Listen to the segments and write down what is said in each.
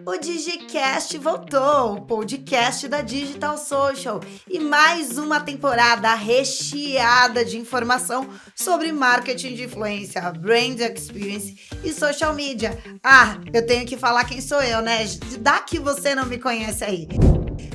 O DigiCast voltou, o podcast da Digital Social, e mais uma temporada recheada de informação sobre marketing de influência, brand experience e social media. Ah, eu tenho que falar quem sou eu, né? Dá que você não me conhece aí.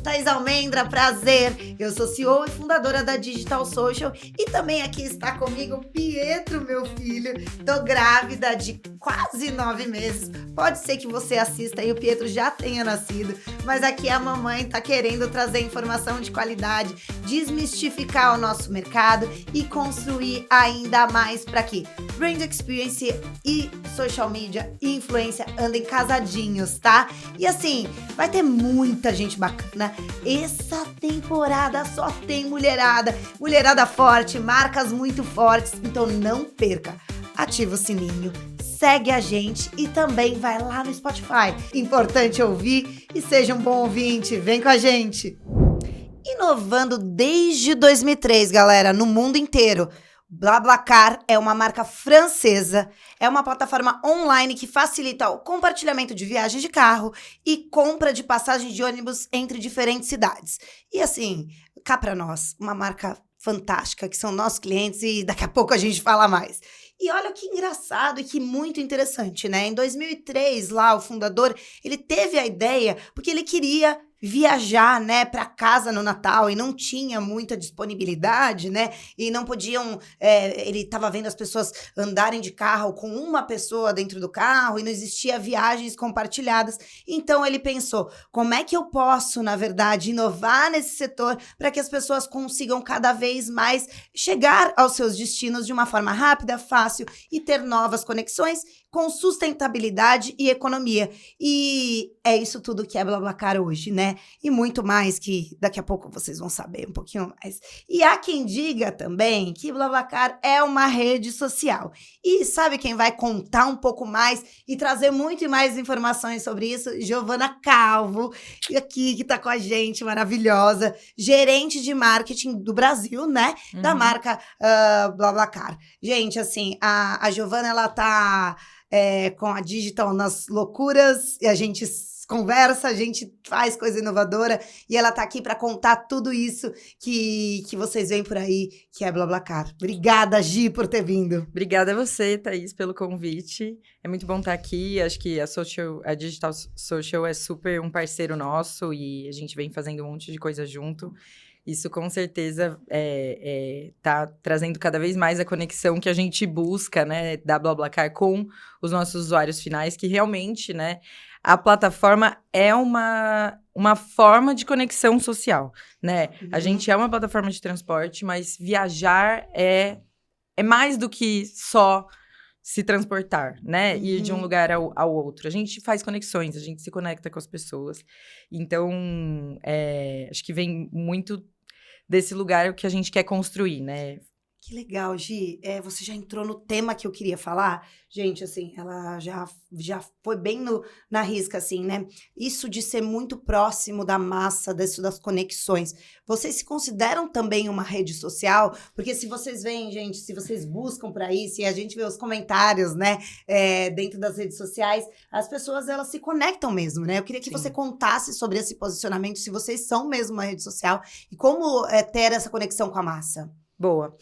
Thaís Almendra, prazer. Eu sou CEO e fundadora da Digital Social e também aqui está comigo Pietro, meu filho. Tô grávida de quase 9 meses. Pode ser que você assista e o Pietro já tenha nascido, mas aqui a mamãe tá querendo trazer informação de qualidade, desmistificar o nosso mercado e construir ainda mais para que brand experience e social media e influência andem casadinhos, tá? E assim, vai ter muita gente bacana. Essa temporada só tem mulherada forte, marcas muito fortes, então não perca. Ativa o sininho, segue a gente e também vai lá no Spotify. Importante ouvir e seja um bom ouvinte, vem com a gente. Inovando desde 2003, galera, no mundo inteiro. BlaBlaCar é uma marca francesa, é uma plataforma online que facilita o compartilhamento de viagens de carro e compra de passagem de ônibus entre diferentes cidades. E assim, cá pra nós, uma marca fantástica, que são nossos clientes e daqui a pouco a gente fala mais. E olha que engraçado e que muito interessante, né? Em 2003, lá, o fundador, ele teve a ideia porque ele queria viajar, né, para casa no Natal e não tinha muita disponibilidade, né, e não podiam, ele estava vendo as pessoas andarem de carro com uma pessoa dentro do carro e não existia viagens compartilhadas, então ele pensou, como é que eu posso, na verdade, inovar nesse setor para que as pessoas consigam cada vez mais chegar aos seus destinos de uma forma rápida, fácil e ter novas conexões com sustentabilidade e economia. E é isso tudo que é BlaBlaCar hoje, né? E muito mais que daqui a pouco vocês vão saber um pouquinho mais. E há quem diga também que BlaBlaCar é uma rede social. E sabe quem vai contar um pouco mais e trazer muito mais informações sobre isso? Giovana Calvo, aqui que tá com a gente, maravilhosa, gerente de marketing do Brasil, né? Da marca BlaBlaCar. Gente, assim, a Giovana, ela tá com a Digital nas loucuras, e a gente conversa, a gente faz coisa inovadora, e ela tá aqui para contar tudo isso que vocês veem por aí, que é BlaBlaCar. Obrigada, Gi, por ter vindo. Obrigada a você, Thaís, pelo convite. É muito bom estar aqui. Acho que a Digital Social é super um parceiro nosso e a gente vem fazendo um monte de coisa junto. Isso, com certeza, tá trazendo cada vez mais a conexão que a gente busca, né, da BlaBlaCar com os nossos usuários finais, que realmente, né, a plataforma é uma forma de conexão social, né? A gente é uma plataforma de transporte, mas viajar é mais do que só se transportar, né? Ir de um lugar ao outro. A gente faz conexões, a gente se conecta com as pessoas. Então, acho que vem muito desse lugar que a gente quer construir, né? Que legal, Gi. Você já entrou no tema que eu queria falar. Gente, assim, ela já foi bem na risca, assim, né? Isso de ser muito próximo da massa, das conexões. Vocês se consideram também uma rede social? Porque se vocês veem, gente, se vocês buscam por aí, se a gente vê os comentários, né, dentro das redes sociais, as pessoas, elas se conectam mesmo, né? Eu queria que você contasse sobre esse posicionamento, se vocês são mesmo uma rede social e como ter essa conexão com a massa. Boa.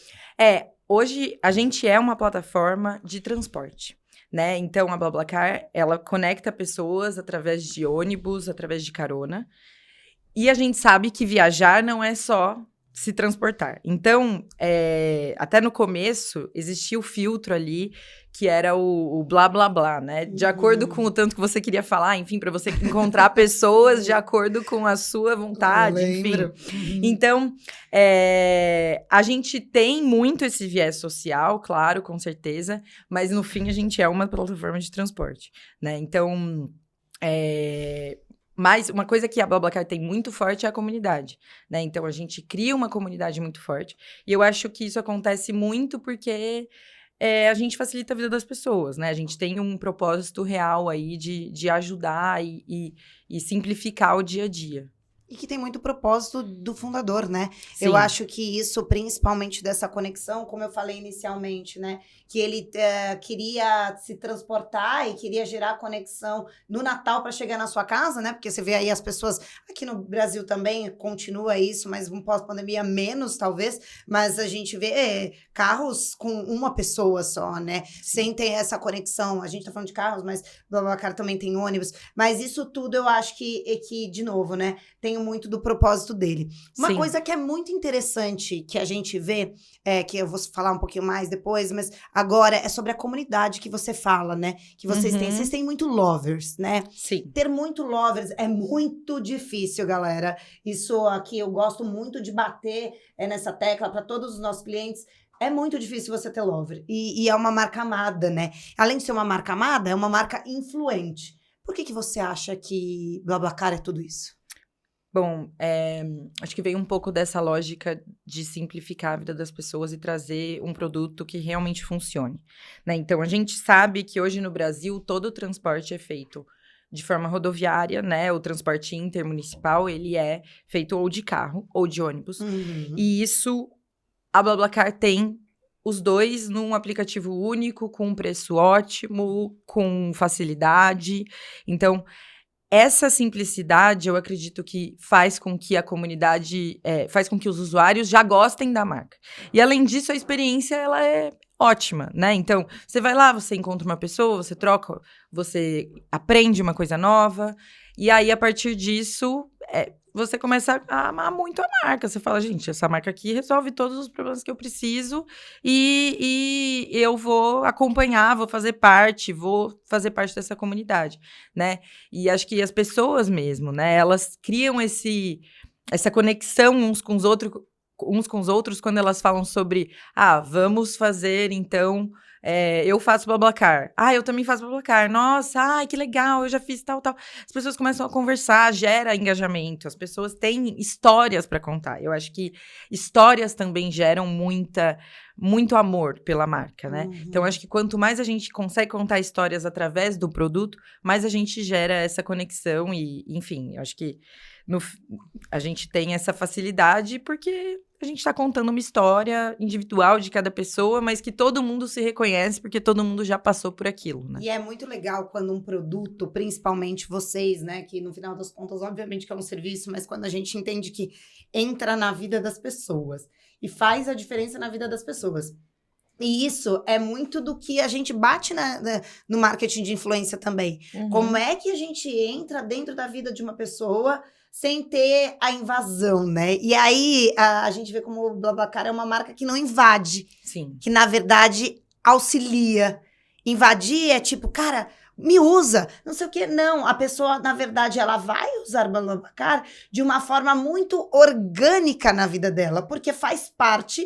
Hoje a gente é uma plataforma de transporte, né? Então, a BlaBlaCar, ela conecta pessoas através de ônibus, através de carona. E a gente sabe que viajar não é só se transportar. Então, até no começo, existia o filtro ali, que era o blá, blá, blá, né? De acordo com o tanto que você queria falar, enfim, para você encontrar pessoas de acordo com a sua vontade, enfim. Então, a gente tem muito esse viés social, claro, com certeza, mas no fim a gente é uma plataforma de transporte, né? Então, mas uma coisa que a BlaBlaCar tem muito forte é a comunidade, né? Então, a gente cria uma comunidade muito forte. E eu acho que isso acontece muito porque a gente facilita a vida das pessoas, né? A gente tem um propósito real aí de ajudar e simplificar o dia a dia. E que tem muito propósito do fundador, né? Sim. Eu acho que isso, principalmente dessa conexão, como eu falei inicialmente, né? Que ele queria se transportar e queria gerar conexão no Natal para chegar na sua casa, né? Porque você vê aí as pessoas, aqui no Brasil também continua isso, mas um pós-pandemia menos, talvez, mas a gente vê carros com uma pessoa só, né? Sem ter essa conexão. A gente tá falando de carros, mas BlaBlaCar também tem ônibus. Mas isso tudo eu acho que de novo, né? Tem muito do propósito dele. Uma Sim. coisa que é muito interessante que a gente vê, que eu vou falar um pouquinho mais depois, mas agora é sobre a comunidade que você fala, né? Que vocês têm. Vocês têm muito lovers, né? Sim. Ter muito lovers é muito difícil, galera. Isso aqui eu gosto muito de bater nessa tecla para todos os nossos clientes. É muito difícil você ter lover. E é uma marca amada, né? Além de ser uma marca amada, é uma marca influente. Por que você acha que BlaBlaCar é tudo isso? Bom, acho que veio um pouco dessa lógica de simplificar a vida das pessoas e trazer um produto que realmente funcione, né? Então, a gente sabe que hoje no Brasil todo o transporte é feito de forma rodoviária, né? O transporte intermunicipal, ele é feito ou de carro ou de ônibus. E isso, a BlaBlaCar tem os dois num aplicativo único, com um preço ótimo, com facilidade. Então, essa simplicidade, eu acredito que faz com que a comunidade, faz com que os usuários já gostem da marca. E, além disso, a experiência, ela é ótima, né? Então, você vai lá, você encontra uma pessoa, você troca, você aprende uma coisa nova. E aí, a partir disso, você começa a amar muito a marca. Você fala, gente, essa marca aqui resolve todos os problemas que eu preciso e eu vou acompanhar, vou fazer parte dessa comunidade, né? E acho que as pessoas mesmo, né? Elas criam essa conexão uns com os outros quando elas falam sobre, vamos fazer, então... eu faço BlaBlaCar. Eu também faço BlaBlaCar. Nossa, que legal, eu já fiz tal. As pessoas começam a conversar, gera engajamento. As pessoas têm histórias para contar. Eu acho que histórias também geram muito amor pela marca, né? Então, acho que quanto mais a gente consegue contar histórias através do produto, mais a gente gera essa conexão e, enfim, eu acho que a gente tem essa facilidade porque a gente está contando uma história individual de cada pessoa, mas que todo mundo se reconhece porque todo mundo já passou por aquilo, né? E é muito legal quando um produto, principalmente vocês, né, que no final das contas, obviamente que é um serviço, mas quando a gente entende que entra na vida das pessoas e faz a diferença na vida das pessoas. E isso é muito do que a gente bate no marketing de influência também. Como é que a gente entra dentro da vida de uma pessoa sem ter a invasão, né? E aí a gente vê como o BlaBlaCar é uma marca que não invade. Sim. Que, na verdade, auxilia. Invadir é tipo, cara, me usa, não sei o quê. Não, a pessoa, na verdade, ela vai usar BlaBlaCar de uma forma muito orgânica na vida dela, porque faz parte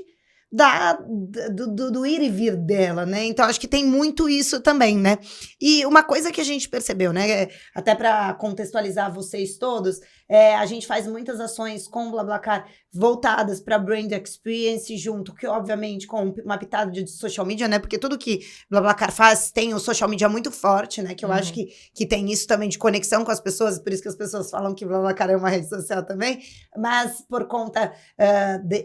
do ir e vir dela, né? Então, acho que tem muito isso também, né? E uma coisa que a gente percebeu, né? Até para contextualizar vocês todos, a gente faz muitas ações com o BlaBlaCar voltadas para brand experience junto, que obviamente com uma pitada de social media, né? Porque tudo que BlaBlaCar faz tem o social media muito forte, né? Que eu acho que tem isso também de conexão com as pessoas, por isso que as pessoas falam que BlaBlaCar é uma rede social também, mas por conta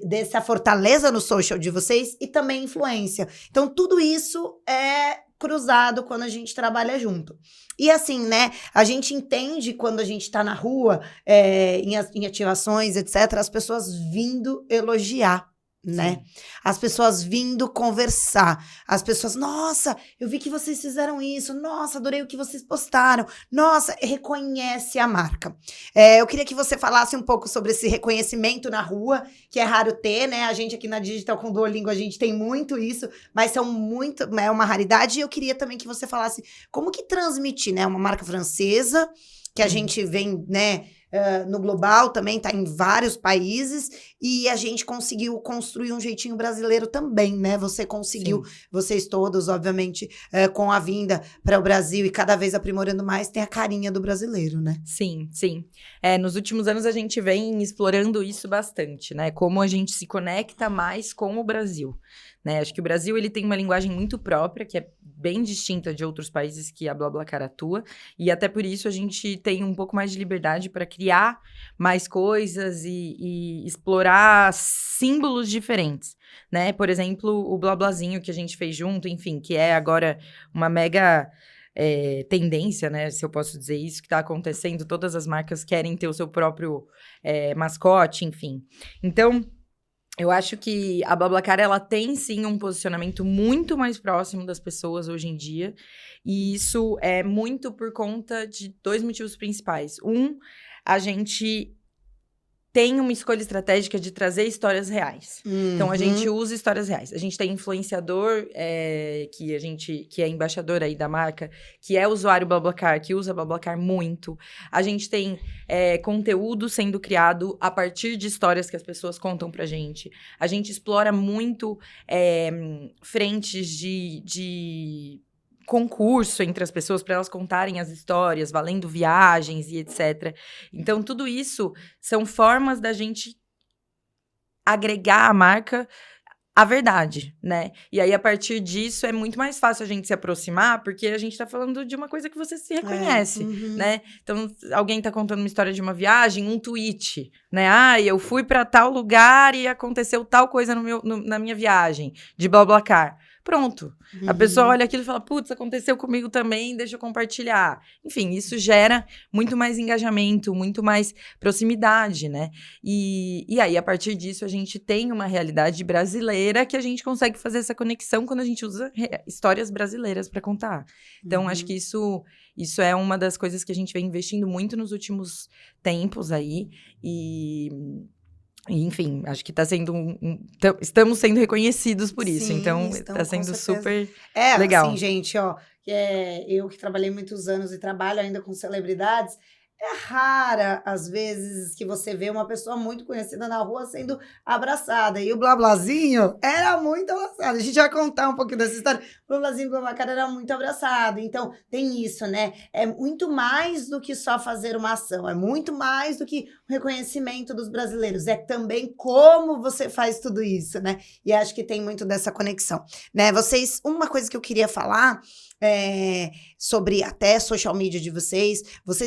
dessa fortaleza no social de vocês e também influência. Então, tudo isso é cruzado quando a gente trabalha junto. E assim, né, a gente entende quando a gente tá na rua, em ativações, etc., as pessoas vindo elogiar, né? Sim. As pessoas vindo conversar. As pessoas, nossa, eu vi que vocês fizeram isso. Nossa, adorei o que vocês postaram. Nossa, reconhece a marca. Eu queria que você falasse um pouco sobre esse reconhecimento na rua, que é raro ter, né? A gente aqui na Digital com Duolingo, a gente tem muito isso, mas é uma raridade. E eu queria também que você falasse como que transmitir, né? Uma marca francesa, que a gente vem, né? No global também, tá em vários países, e a gente conseguiu construir um jeitinho brasileiro também, né? Você conseguiu, sim, vocês todos, obviamente, com a vinda para o Brasil e cada vez aprimorando mais, tem a carinha do brasileiro, né? Sim, sim. Nos últimos anos a gente vem explorando isso bastante, né? Como a gente se conecta mais com o Brasil, né? Acho que o Brasil, ele tem uma linguagem muito própria, que é bem distinta de outros países que a BlaBlaCar atua, e até por isso a gente tem um pouco mais de liberdade para criar mais coisas e explorar símbolos diferentes, né? Por exemplo, o Blablazinho que a gente fez junto, enfim, que é agora uma mega tendência, né? Se eu posso dizer isso, que está acontecendo, todas as marcas querem ter o seu próprio mascote, enfim. Então, eu acho que a BlaBlaCar, ela tem, sim, um posicionamento muito mais próximo das pessoas hoje em dia. E isso é muito por conta de 2 motivos principais. A gente tem uma escolha estratégica de trazer histórias reais. Então, a gente usa histórias reais. A gente tem influenciador, que é embaixador aí da marca, que é usuário BlaBlaCar, que usa BlaBlaCar muito. A gente tem conteúdo sendo criado a partir de histórias que as pessoas contam pra gente. A gente explora muito frentes de concurso entre as pessoas para elas contarem as histórias, valendo viagens e etc. Então, tudo isso são formas da gente agregar à marca a verdade, né? E aí, a partir disso, é muito mais fácil a gente se aproximar, porque a gente tá falando de uma coisa que você se reconhece, né? Então, alguém tá contando uma história de uma viagem, um tweet, né? Ah, eu fui para tal lugar e aconteceu tal coisa na minha viagem, de BlaBlaCar. Pronto. A pessoa olha aquilo e fala, putz, aconteceu comigo também, deixa eu compartilhar. Enfim, isso gera muito mais engajamento, muito mais proximidade, né? E aí, a partir disso, a gente tem uma realidade brasileira que a gente consegue fazer essa conexão quando a gente usa histórias brasileiras para contar. Então, acho que isso é uma das coisas que a gente vem investindo muito nos últimos tempos aí. Enfim, acho que tá sendo estamos sendo reconhecidos por isso, então tá sendo super legal. Assim, gente, ó, eu que trabalhei muitos anos e trabalho ainda com celebridades, é rara, às vezes, que você vê uma pessoa muito conhecida na rua sendo abraçada. E o Blablazinho era muito abraçado. A gente vai contar um pouquinho dessa história. O Blablazinho e o BlaBlaCar era muito abraçado. Então, tem isso, né? É muito mais do que só fazer uma ação. É muito mais do que o reconhecimento dos brasileiros. É também como você faz tudo isso, né? E acho que tem muito dessa conexão, né? Uma coisa que eu queria falar sobre até social media de vocês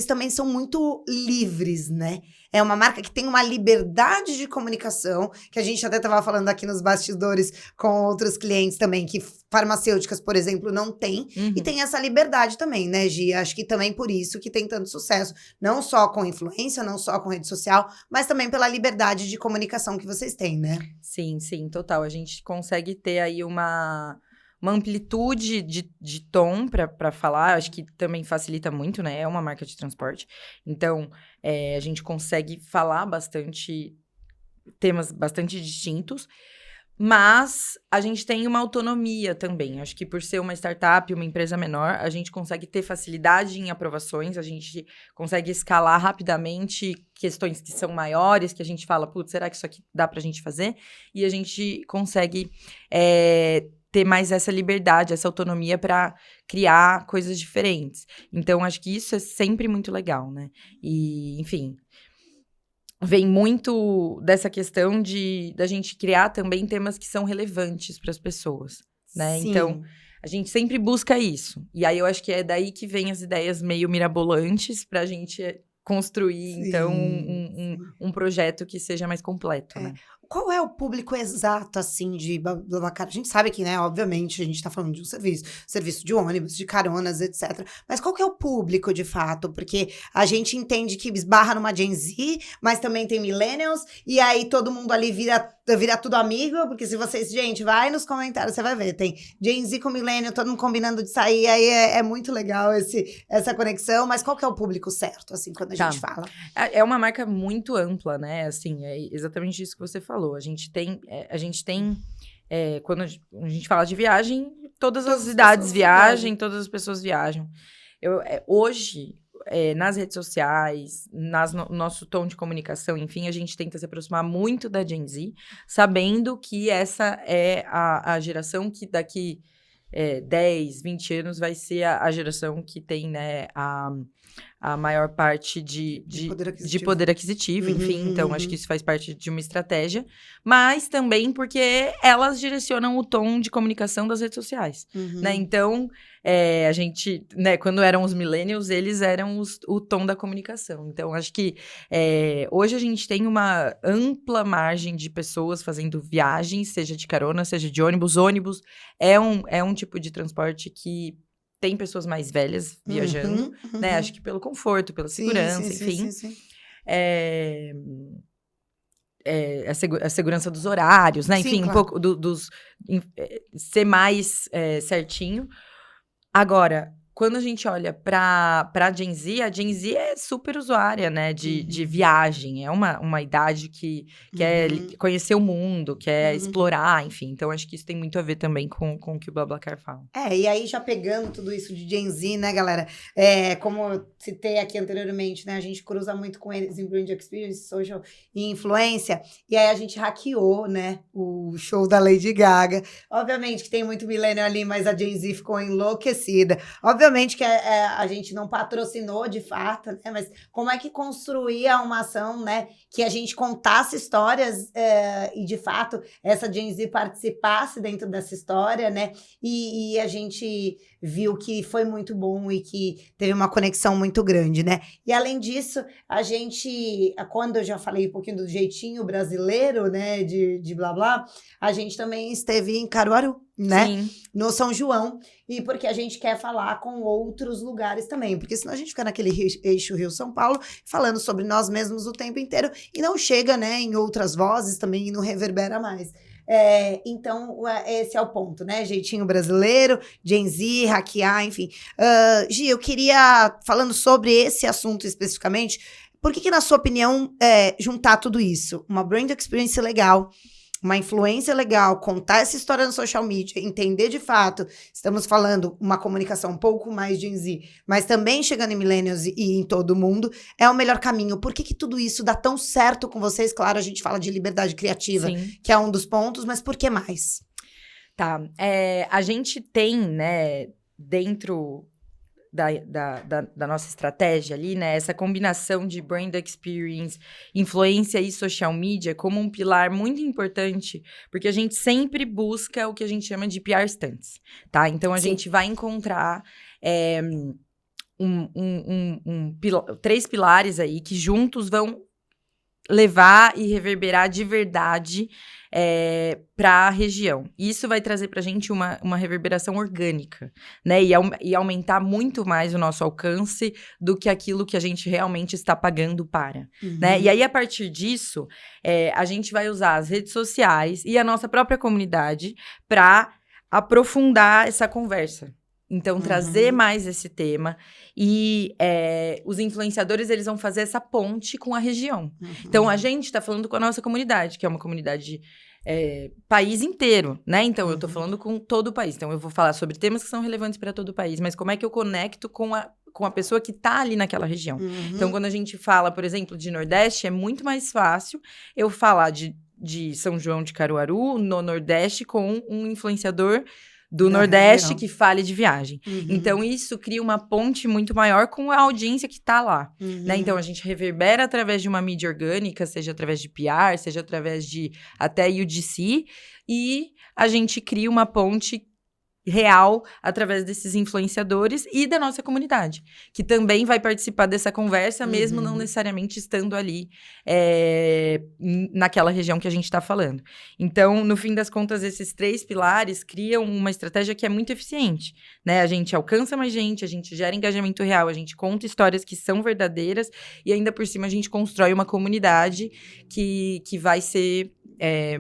também são muito livres, né? É uma marca que tem uma liberdade de comunicação, que a gente até estava falando aqui nos bastidores com outros clientes também, que farmacêuticas, por exemplo, não tem. E tem essa liberdade também, né, Gi? Acho que também por isso que tem tanto sucesso. Não só com influência, não só com rede social, mas também pela liberdade de comunicação que vocês têm, né? Sim, total. A gente consegue ter aí uma amplitude de tom para falar, acho que também facilita muito, né? É uma marca de transporte. Então, a gente consegue falar temas bastante distintos, mas a gente tem uma autonomia também. Acho que por ser uma startup, uma empresa menor, a gente consegue ter facilidade em aprovações, a gente consegue escalar rapidamente questões que são maiores, que a gente fala, putz, será que isso aqui dá pra gente fazer? E a gente consegue ter mais essa liberdade, essa autonomia para criar coisas diferentes. Então, acho que isso é sempre muito legal, né? E, enfim, vem muito dessa questão da gente criar também temas que são relevantes para as pessoas, né? Sim. Então, a gente sempre busca isso. E aí, eu acho que é daí que vem as ideias meio mirabolantes para a gente construir, então, um projeto que seja mais completo, né? Qual é o público exato, assim, de BlaBlaCar? A gente sabe que, né, obviamente, a gente tá falando de um serviço de ônibus, de caronas, etc. Mas qual que é o público, de fato? Porque a gente entende que esbarra numa Gen Z, mas também tem millennials, e aí todo mundo ali vira tudo amigo, porque se vocês... Gente, vai nos comentários, você vai ver. Tem Gen Z com millennial, todo mundo combinando de sair, aí é muito legal essa conexão. Mas qual que é o público certo, assim, quando a gente fala? É uma marca muito ampla, né? Assim, é exatamente isso que você falou. A gente tem quando a gente fala de viagem, todas as idades viajam, todas as pessoas viajam. Hoje, nas redes sociais, nosso tom de comunicação, enfim, a gente tenta se aproximar muito da Gen Z, sabendo que essa é a geração que daqui 10, 20 anos vai ser a geração que tem, né, a maior parte de poder aquisitivo, enfim. Então, acho que isso faz parte de uma estratégia. Mas também porque elas direcionam o tom de comunicação das redes sociais, né? Então, a gente, né, quando eram os millennials, eles eram o tom da comunicação. Então, acho que hoje a gente tem uma ampla margem de pessoas fazendo viagens, seja de carona, seja de ônibus. Ônibus é um tipo de transporte que tem pessoas mais velhas viajando, né? Acho que pelo conforto, pela segurança, enfim. Sim. A segurança dos horários, né? Sim, Enfim, claro. um pouco ser mais certinho. Agora, quando a gente olha pra Gen Z, a Gen Z é super usuária, né, de viagem. É uma idade que quer conhecer o mundo, quer explorar, enfim. Então, acho que isso tem muito a ver também com o que o BlaBlaCar fala. E aí já pegando tudo isso de Gen Z, né, galera? Como eu citei aqui anteriormente, né, a gente cruza muito com eles em Brand Experience, Social e Influência. E aí a gente hackeou, né, o show da Lady Gaga. Obviamente que tem muito millennial ali, mas a Gen Z ficou enlouquecida. Obviamente que a gente não patrocinou de fato, né? Mas como é que construía uma ação, né? Que a gente contasse histórias e, de fato, essa Gen Z participasse dentro dessa história, né? E a gente viu que foi muito bom e que teve uma conexão muito grande, né? E, além disso, a gente, quando eu já falei um pouquinho do jeitinho brasileiro, né? De blá blá, a gente também esteve em Caruaru, né? Sim. No São João, e porque a gente quer falar com outros lugares também, porque senão a gente fica naquele eixo Rio-São Paulo, falando sobre nós mesmos o tempo inteiro, e não chega, né, em outras vozes também, e não reverbera mais. Então, esse é o ponto, né? Jeitinho brasileiro, Gen Z, hackear, enfim. Gi, eu queria, falando sobre esse assunto especificamente, por que na sua opinião, juntar tudo isso? Uma brand experience legal, uma influência legal, contar essa história no social media, entender de fato, estamos falando uma comunicação um pouco mais Gen Z, mas também chegando em millennials e em todo mundo, é o melhor caminho. Por que tudo isso dá tão certo com vocês? Claro, a gente fala de liberdade criativa, Sim. que é um dos pontos, mas por que mais? Tá, a gente tem, né, dentro da nossa estratégia ali, né, essa combinação de brand experience, influência e social media como um pilar muito importante, porque a gente sempre busca o que a gente chama de PR stunts, tá? Então, a gente vai encontrar três pilares aí que juntos vão levar e reverberar de verdade para a região. Isso vai trazer para a gente uma reverberação orgânica, né? E aumentar muito mais o nosso alcance do que aquilo que a gente realmente está pagando para, né? E aí, a partir disso, a gente vai usar as redes sociais e a nossa própria comunidade para aprofundar essa conversa. Então, trazer mais esse tema. E os influenciadores, eles vão fazer essa ponte com a região. Então, a gente está falando com a nossa comunidade, que é uma comunidade país inteiro, né? Então, eu tô falando com todo o país. Então, eu vou falar sobre temas que são relevantes para todo o país. Mas como é que eu conecto com a pessoa que tá ali naquela região? Então, quando a gente fala, por exemplo, de Nordeste, é muito mais fácil eu falar de São João de Caruaru, no Nordeste, com um influenciador do Nordeste região. Que fale de viagem. Então, isso cria uma ponte muito maior com a audiência que tá lá, né? Então, a gente reverbera através de uma mídia orgânica, seja através de PR, seja através de até UGC, e a gente cria uma ponte real através desses influenciadores e da nossa comunidade, que também vai participar dessa conversa, mesmo não necessariamente estando ali naquela região que a gente está falando. Então, no fim das contas, esses três pilares criam uma estratégia que é muito eficiente, né? A gente alcança mais gente, a gente gera engajamento real, a gente conta histórias que são verdadeiras e ainda por cima a gente constrói uma comunidade que vai ser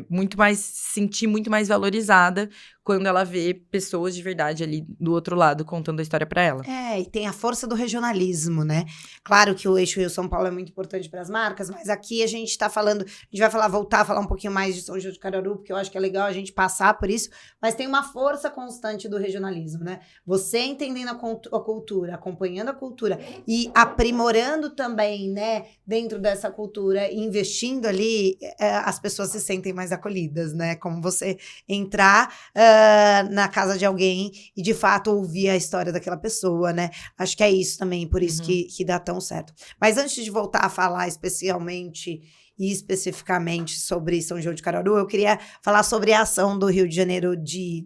muito mais, sentir muito mais valorizada quando ela vê pessoas de verdade ali do outro lado contando a história para ela. E tem a força do regionalismo, né? Claro que o eixo Rio-São Paulo é muito importante para as marcas, mas aqui a gente tá falando, a gente vai voltar a falar um pouquinho mais de São João de Caruaru, porque eu acho que é legal a gente passar por isso, mas tem uma força constante do regionalismo, né? Você entendendo a cultura, acompanhando a cultura e aprimorando também, né, dentro dessa cultura, investindo ali, as pessoas se sentem mais acolhidas, né? Como você entrar na casa de alguém e, de fato, ouvir a história daquela pessoa, né? Acho que é isso também, por isso que dá tão certo. Mas antes de voltar a falar especificamente sobre São João de Caruaru, eu queria falar sobre a ação do Rio de Janeiro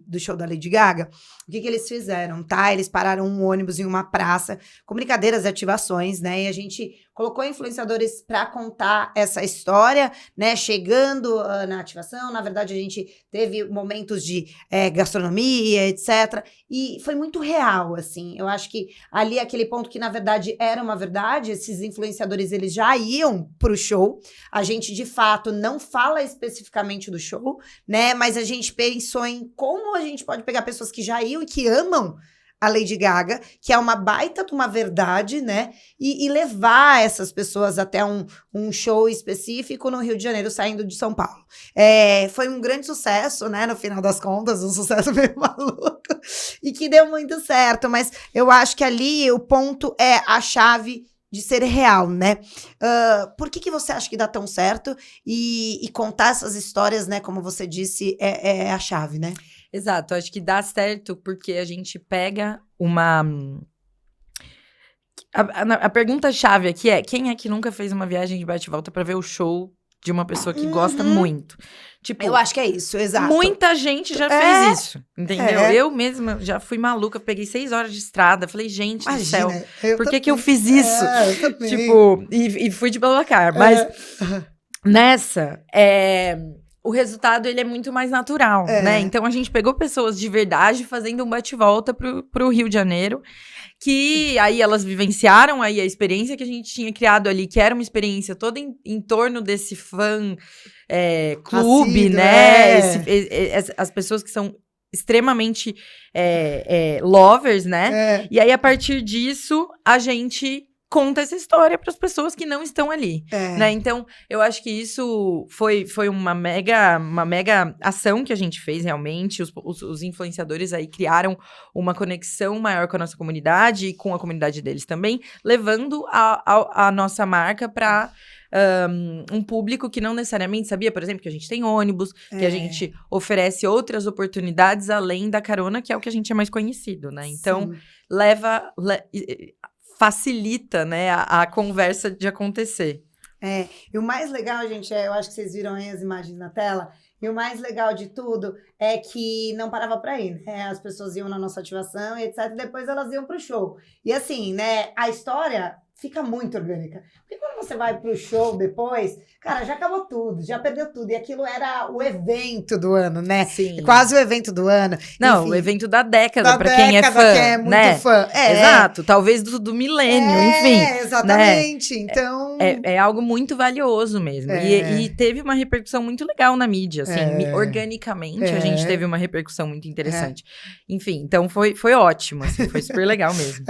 do show da Lady Gaga. O que eles fizeram, tá? Eles pararam um ônibus em uma praça com brincadeiras e ativações, né? E a gente colocou influenciadores para contar essa história, né? Chegando na ativação, na verdade a gente teve momentos de gastronomia, etc. E foi muito real, assim. Eu acho que ali aquele ponto que na verdade era uma verdade, esses influenciadores eles já iam pro show. A gente de fato não fala especificamente do show, né? Mas a gente pensou em como a gente pode pegar pessoas que já iam e que amam a Lady Gaga, que é uma baita de uma verdade, né? E levar essas pessoas até um show específico no Rio de Janeiro, saindo de São Paulo. Foi um grande sucesso, né? No final das contas, um sucesso meio maluco. E que deu muito certo. Mas eu acho que ali o ponto é a chave de ser real, né? Por que você acha que dá tão certo? E contar essas histórias, né? Como você disse, é a chave, né? Exato, acho que dá certo porque a gente pega uma... A pergunta-chave aqui é, quem é que nunca fez uma viagem de bate-volta pra ver o show de uma pessoa que gosta muito? Tipo, eu acho que é isso, exato. Muita gente já fez isso, entendeu? Eu mesma já fui maluca, peguei 6 horas de estrada, falei, gente do céu, por que eu fiz isso? Eu também. Tipo, e fui de BlaBlaCar, mas nessa, o resultado, ele é muito mais natural, né? Então, a gente pegou pessoas de verdade fazendo um bate-volta pro Rio de Janeiro, que aí elas vivenciaram aí a experiência que a gente tinha criado ali, que era uma experiência toda em torno desse fã clube, Assíduo, né? As pessoas que são extremamente lovers, né? E aí, a partir disso, a gente conta essa história para as pessoas que não estão ali, né? Então, eu acho que isso foi uma mega ação que a gente fez, realmente. Os influenciadores aí criaram uma conexão maior com a nossa comunidade e com a comunidade deles também, levando a nossa marca para um público que não necessariamente sabia, por exemplo, que a gente tem ônibus, que a gente oferece outras oportunidades além da carona, que é o que a gente é mais conhecido, né? Então, facilita, né, a conversa de acontecer. E o mais legal, gente, eu acho que vocês viram aí as imagens na tela, e o mais legal de tudo é que não parava pra ir, né? As pessoas iam na nossa ativação e etc, e depois elas iam pro show. E assim, né, a história fica muito orgânica. Porque quando você vai pro show depois, cara, já acabou tudo, já perdeu tudo. E aquilo era o evento do ano, né? Sim. Quase o evento do ano. Não, enfim, o evento da década, pra quem é fã, quem é muito né? fã. Exato, talvez do milênio, enfim. Exatamente, Né? Então... É algo muito valioso mesmo. E teve uma repercussão muito legal na mídia, assim, organicamente a gente teve uma repercussão muito interessante. Enfim, então foi ótimo, assim, foi super legal mesmo.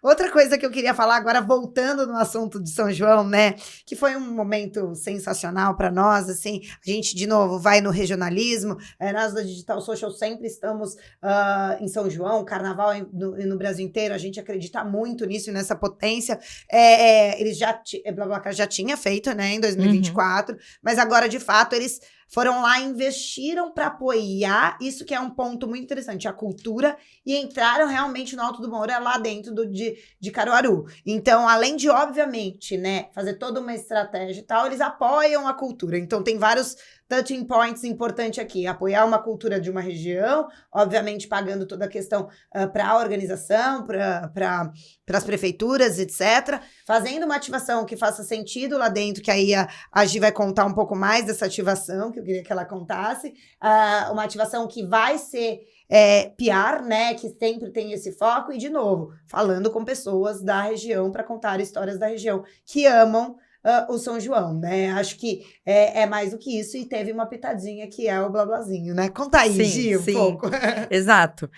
Outra coisa que eu queria falar agora, voltando no assunto de São João, né, que foi um momento sensacional para nós, assim, a gente, de novo, vai no regionalismo, nós da Digital Social sempre estamos em São João, Carnaval no Brasil inteiro, a gente acredita muito nisso, nessa potência, BlaBlaCar já tinha feito, né, em 2024, mas agora, de fato, eles foram lá e investiram para apoiar isso, que é um ponto muito interessante, a cultura, e entraram realmente no Alto do Moura, lá dentro de Caruaru. Então, além de, obviamente, né, fazer toda uma estratégia e tal, eles apoiam a cultura. Então, tem vários touching points importantes aqui. Apoiar uma cultura de uma região, obviamente pagando toda a questão para a organização, para as prefeituras, etc. Fazendo uma ativação que faça sentido lá dentro, que aí a Gi vai contar um pouco mais dessa ativação, que eu queria que ela contasse. Uma ativação que vai ser PR, né, que sempre tem esse foco. E, de novo, falando com pessoas da região para contar histórias da região que amam o São João, né? Acho que é mais do que isso, e teve uma pitadinha que é o blablazinho, né? Conta aí, Gi, um pouco. Exato.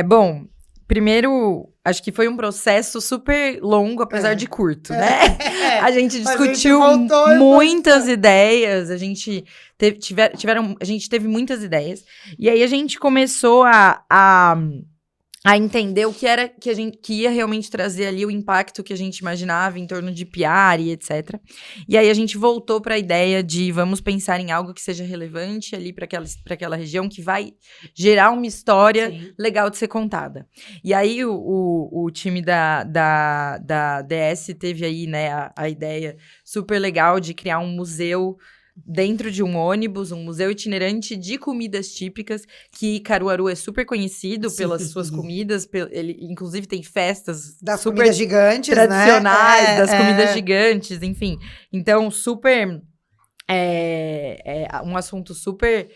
Bom, primeiro, acho que foi um processo super longo, apesar de curto, né? A gente discutiu muitas ideias, a gente teve muitas ideias, e aí a gente começou a a entender o que era que ia realmente trazer ali o impacto que a gente imaginava em torno de PR e etc. E aí a gente voltou para a ideia de vamos pensar em algo que seja relevante ali para aquela região, que vai gerar uma história legal de ser contada. E aí o time da DS teve aí, né, a ideia super legal de criar um museu dentro de um ônibus, um museu itinerante de comidas típicas, que Caruaru é super conhecido pelas suas comidas, ele inclusive tem festas das super comidas gigantes, tradicionais, né? das comidas gigantes, enfim. Então, super... um assunto super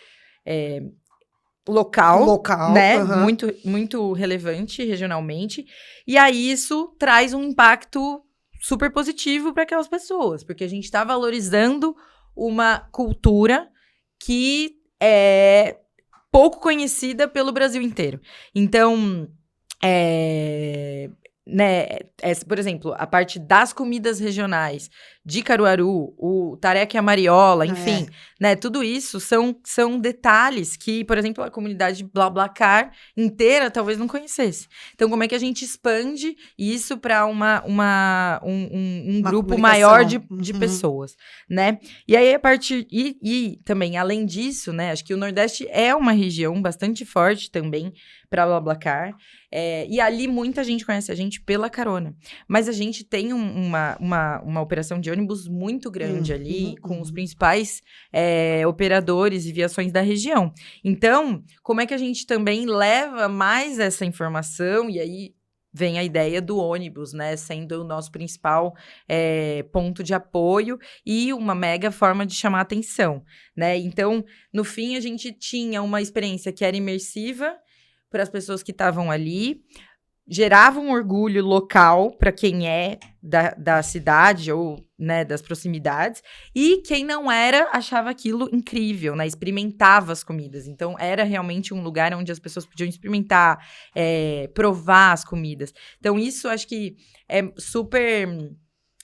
local, né? Muito, muito relevante regionalmente. E aí, isso traz um impacto super positivo para aquelas pessoas, porque a gente está valorizando uma cultura que é pouco conhecida pelo Brasil inteiro. Então, por exemplo, a parte das comidas regionais de Caruaru, o tareca e a mariola, enfim, né, tudo isso são detalhes que, por exemplo, a comunidade BlaBlaCar inteira talvez não conhecesse. Então, como é que a gente expande isso para um grupo maior de pessoas, né? E aí, e também, além disso, né, acho que o Nordeste é uma região bastante forte também para BlaBlaCar, e ali muita gente conhece a gente pela carona. Mas a gente tem uma operação de ônibus muito grande ali, com os principais operadores e viações da região. Então, como é que a gente também leva mais essa informação? E aí vem a ideia do ônibus, né? Sendo o nosso principal ponto de apoio e uma mega forma de chamar atenção, né? Então, no fim, a gente tinha uma experiência que era imersiva para as pessoas que estavam ali, gerava um orgulho local para quem é da cidade ou, né, das proximidades, e quem não era achava aquilo incrível, né, experimentava as comidas. Então, era realmente um lugar onde as pessoas podiam experimentar, provar as comidas. Então, isso acho que é super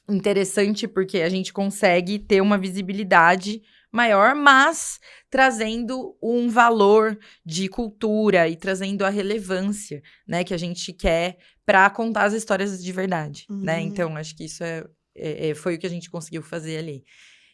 interessante, porque a gente consegue ter uma visibilidade maior, mas trazendo um valor de cultura e trazendo a relevância, né, que a gente quer para contar as histórias de verdade, né? Então, acho que isso foi o que a gente conseguiu fazer ali.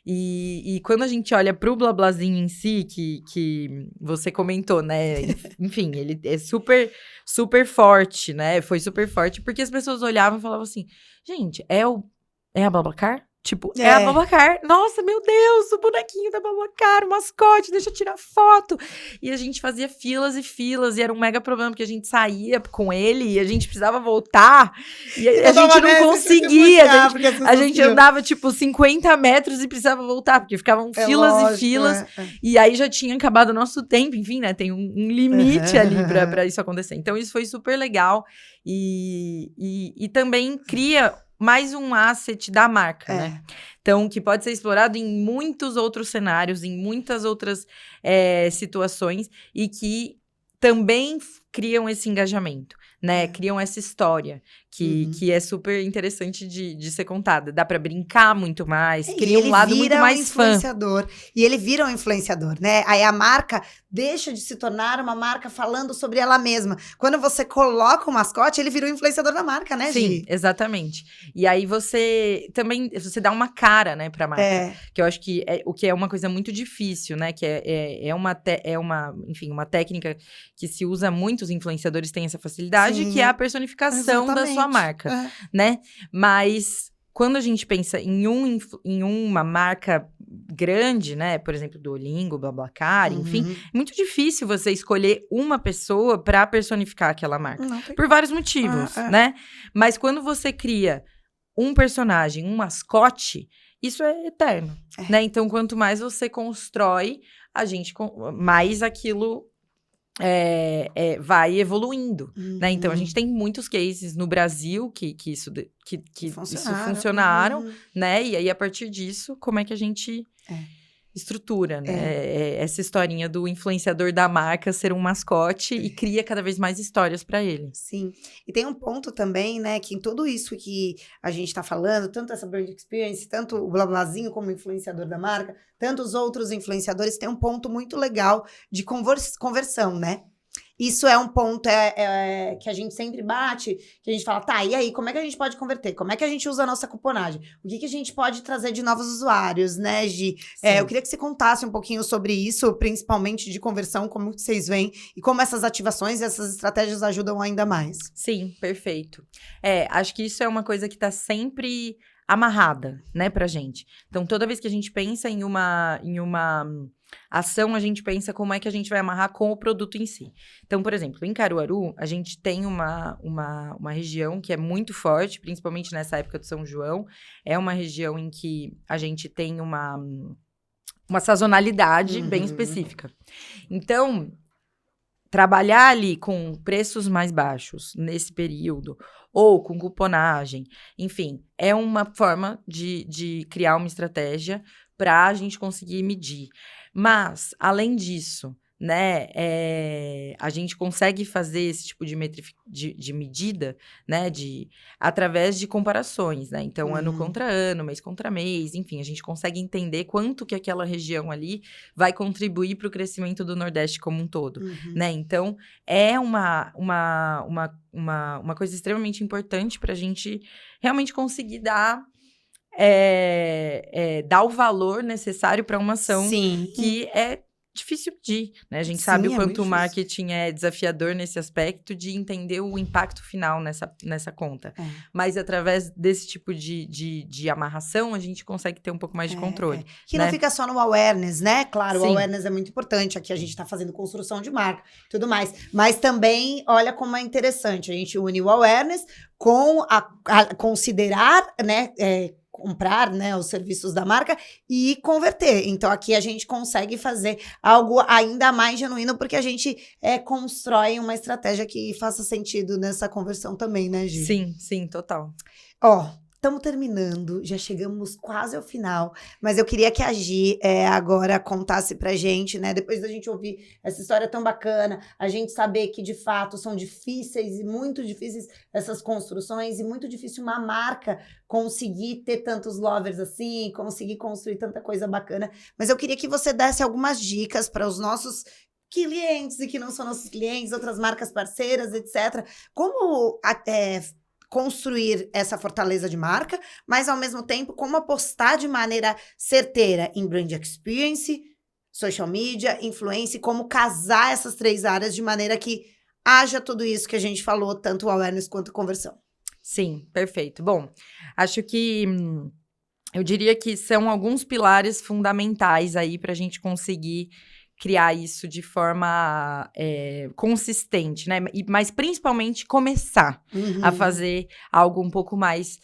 E quando a gente olha para o Blablazinho em si, que você comentou, né? Enfim, ele é super, super forte, né? Foi super forte, porque as pessoas olhavam e falavam assim, gente, é a BlaBlaCar? Tipo, é a BlaBlaCar. Nossa, meu Deus, o bonequinho da BlaBlaCar, o mascote, deixa eu tirar foto. E a gente fazia filas e filas, e era um mega problema, porque a gente saía com ele e a gente precisava voltar. E a gente não conseguia. A gente andava, tipo, 50 metros e precisava voltar, porque ficavam filas e filas. E aí já tinha acabado o nosso tempo, enfim, né? Tem um limite ali pra isso acontecer. Então, isso foi super legal. E também cria mais um asset da marca, né? Então, que pode ser explorado em muitos outros cenários, em muitas outras situações, e que também criam esse engajamento, né? Criam essa história, que é super interessante de ser contada. Dá pra brincar muito mais, cria um lado muito mais fã. E ele vira um influenciador, né? Aí a marca deixa de se tornar uma marca falando sobre ela mesma. Quando você coloca o mascote, ele vira o influenciador da marca, né, Gi? Sim, exatamente. E aí você dá uma cara, né, pra marca. Que eu acho que o que é uma coisa muito difícil, né? Que enfim, uma técnica que se usa muito, os influenciadores têm essa facilidade, que é a personificação da sua marca, né? Mas quando a gente pensa em uma marca grande, né? Por exemplo, Duolingo, BlaBlaCar, enfim, é muito difícil você escolher uma pessoa para personificar aquela marca. Por vários motivos, né? Mas quando você cria um personagem, um mascote, isso é eterno, né? Então, quanto mais você constrói, mais aquilo vai evoluindo, né? Então, a gente tem muitos cases no Brasil que isso funcionaram, né? E aí, a partir disso, como é que a gente estrutura, né? Essa historinha do influenciador da marca ser um mascote e cria cada vez mais histórias para ele. Sim. E tem um ponto também, né, que em tudo isso que a gente tá falando, tanto essa brand experience, tanto o Blablazinho como influenciador da marca, tanto os outros influenciadores, tem um ponto muito legal de conversão, né? isso é um ponto que a gente sempre bate, que a gente fala, tá, e aí, como é que a gente pode converter? Como é que a gente usa a nossa cuponagem? O que a gente pode trazer de novos usuários, né, Gi? Eu queria que você contasse um pouquinho sobre isso, principalmente de conversão, como que vocês veem e como essas ativações e essas estratégias ajudam ainda mais. Sim, perfeito. Acho que isso é uma coisa que tá sempre amarrada, né, pra gente. Então, toda vez que a gente pensa em uma ação, a gente pensa como é que a gente vai amarrar com o produto em si. Então, por exemplo, em Caruaru, a gente tem uma região que é muito forte, principalmente nessa época do São João. É uma região em que a gente tem uma sazonalidade bem específica. Então, trabalhar ali com preços mais baixos nesse período, ou com cuponagem, enfim, é uma forma de criar uma estratégia para a gente conseguir medir. Mas, além disso, né, a gente consegue fazer esse tipo de medida, né, através de comparações, né? Então, ano contra ano, mês contra mês, enfim, a gente consegue entender quanto que aquela região ali vai contribuir para o crescimento do Nordeste como um todo, né? Então, é uma coisa extremamente importante para a gente realmente conseguir dar o valor necessário para uma ação que é difícil de, né? A gente sabe o quanto o marketing é desafiador nesse aspecto de entender o impacto final nessa conta. Mas através desse tipo de amarração, a gente consegue ter um pouco mais de controle. Que não fica só no awareness, né? Claro, o awareness é muito importante. Aqui a gente está fazendo construção de marca e tudo mais. Mas também, olha como é interessante. A gente une o awareness com a considerar, né? Comprar, né, os serviços da marca e converter. Então, aqui a gente consegue fazer algo ainda mais genuíno, porque a gente constrói uma estratégia que faça sentido nessa conversão também, né, Gi? Sim, total. Estamos terminando, já chegamos quase ao final, mas eu queria que a Gi agora contasse pra gente, né, depois da gente ouvir essa história tão bacana, a gente saber que de fato são difíceis e muito difíceis essas construções e muito difícil uma marca conseguir ter tantos lovers assim, conseguir construir tanta coisa bacana, mas eu queria que você desse algumas dicas para os nossos clientes e que não são nossos clientes, outras marcas parceiras, etc. Como construir essa fortaleza de marca, mas ao mesmo tempo como apostar de maneira certeira em brand experience, social media, influência, como casar essas 3 áreas de maneira que haja tudo isso que a gente falou, tanto o awareness quanto a conversão. Sim, perfeito. Bom, acho que eu diria que são alguns pilares fundamentais aí para a gente conseguir criar isso de forma consistente, né? Mas principalmente começar a fazer algo um pouco mais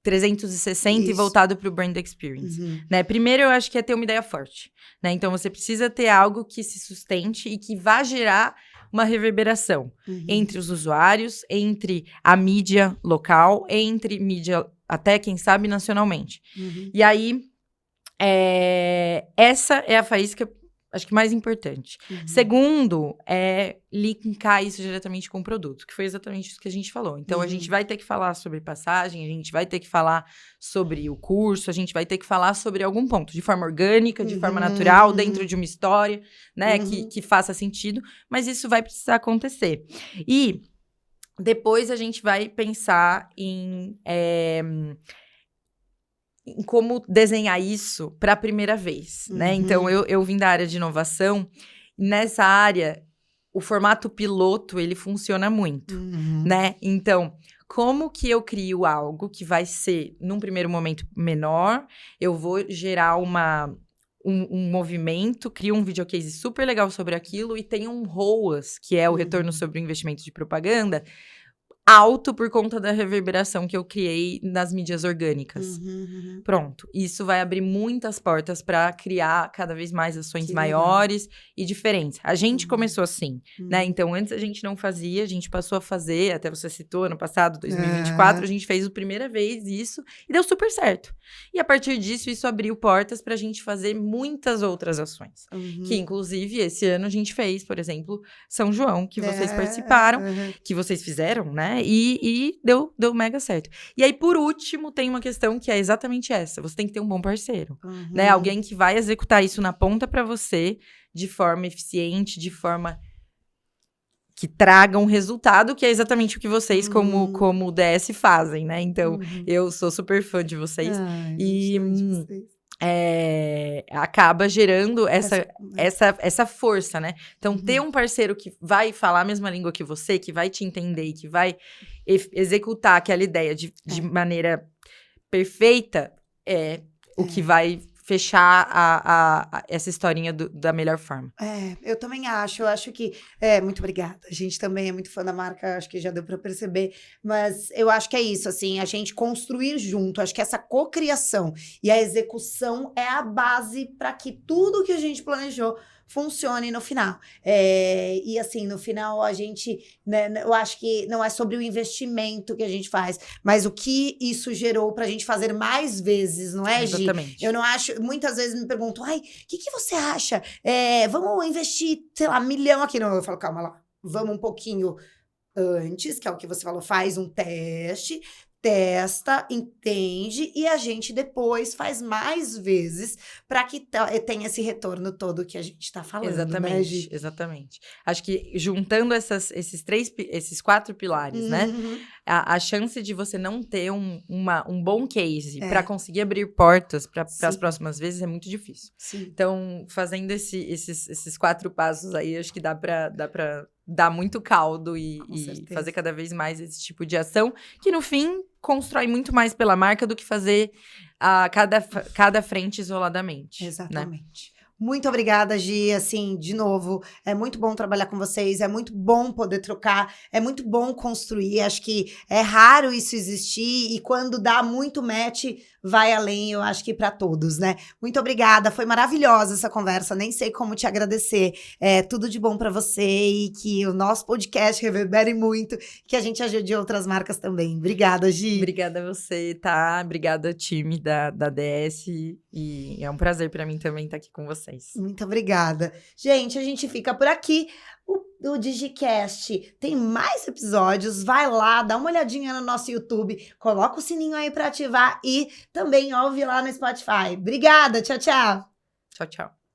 360 isso. E voltado para o brand experience, né? Primeiro, eu acho que é ter uma ideia forte, né? Então, você precisa ter algo que se sustente e que vá gerar uma reverberação entre os usuários, entre a mídia local, entre mídia até, quem sabe, nacionalmente. E aí, essa é a faísca, acho que mais importante. Segundo, linkar isso diretamente com o produto, que foi exatamente isso que a gente falou. Então, a gente vai ter que falar sobre passagem, a gente vai ter que falar sobre o curso, a gente vai ter que falar sobre algum ponto, de forma orgânica, de forma natural, dentro de uma história, né, que faça sentido, mas isso vai precisar acontecer. E depois a gente vai pensar em como desenhar isso para a primeira vez, né? Então, eu vim da área de inovação, e nessa área, o formato piloto, ele funciona muito, né? Então, como que eu crio algo que vai ser, num primeiro momento, menor, eu vou gerar um movimento, crio um videocase super legal sobre aquilo e tem um ROAS, que é o retorno sobre o investimento de propaganda, alto por conta da reverberação que eu criei nas mídias orgânicas. Pronto. Isso vai abrir muitas portas para criar cada vez mais ações maiores e diferentes. A gente começou assim, né? Então, antes a gente não fazia, a gente passou a fazer, até você citou, ano passado, 2024, a gente fez a primeira vez isso e deu super certo. E a partir disso, isso abriu portas para a gente fazer muitas outras ações. Que, inclusive, esse ano a gente fez, por exemplo, São João, que vocês participaram, que vocês fizeram, né? né? E deu mega certo. E aí, por último, tem uma questão que é exatamente essa. Você tem que ter um bom parceiro, né? Alguém que vai executar isso na ponta pra você de forma eficiente, de forma que traga um resultado, que é exatamente o que vocês, como DS, fazem, né? Então, eu sou super fã de vocês. E acaba gerando essa força, né? Então, ter um parceiro que vai falar a mesma língua que você, que vai te entender e que vai executar aquela ideia de maneira perfeita, é o que vai fechar essa historinha da melhor forma. Eu também acho. Eu acho que... muito obrigada. A gente também é muito fã da marca, acho que já deu para perceber. Mas eu acho que é isso, assim, a gente construir junto. Acho que essa cocriação e a execução é a base para que tudo que a gente planejou funcione no final. E assim, no final a gente, né, eu acho que não é sobre o investimento que a gente faz, mas o que isso gerou pra gente fazer mais vezes, não é, Gi? Exatamente. Eu não acho, muitas vezes me perguntam, o que você acha? Vamos investir, sei lá, 1 milhão aqui. Não, eu falo, calma lá, vamos um pouquinho antes, que é o que você falou, faz um teste, testa, entende, e a gente depois faz mais vezes para que tenha esse retorno todo que a gente está falando. Exatamente, né, Gi? exatamente. Acho que juntando esses 4 pilares, né? A chance de você não ter um bom case para conseguir abrir portas para as próximas vezes é muito difícil. Sim. Então, fazendo esses 4 passos aí, acho que dá para dar muito caldo e fazer cada vez mais esse tipo de ação, que no fim constrói muito mais pela marca do que fazer cada frente isoladamente. Exatamente. Né? Muito obrigada, Gi, assim, de novo, é muito bom trabalhar com vocês, é muito bom poder trocar, é muito bom construir, acho que é raro isso existir e quando dá muito match, vai além, eu acho que para todos, né? Muito obrigada, foi maravilhosa essa conversa, nem sei como te agradecer, tudo de bom para você e que o nosso podcast reverbere muito, que a gente ajude outras marcas também. Obrigada, Gi. Obrigada a você, tá? Obrigada, time da DS, e é um prazer para mim também estar aqui com vocês. Muito obrigada. Gente, a gente fica por aqui. O DigiCast tem mais episódios. Vai lá, dá uma olhadinha no nosso YouTube, coloca o sininho aí para ativar e também ouve lá no Spotify. Obrigada, tchau, tchau. Tchau, tchau.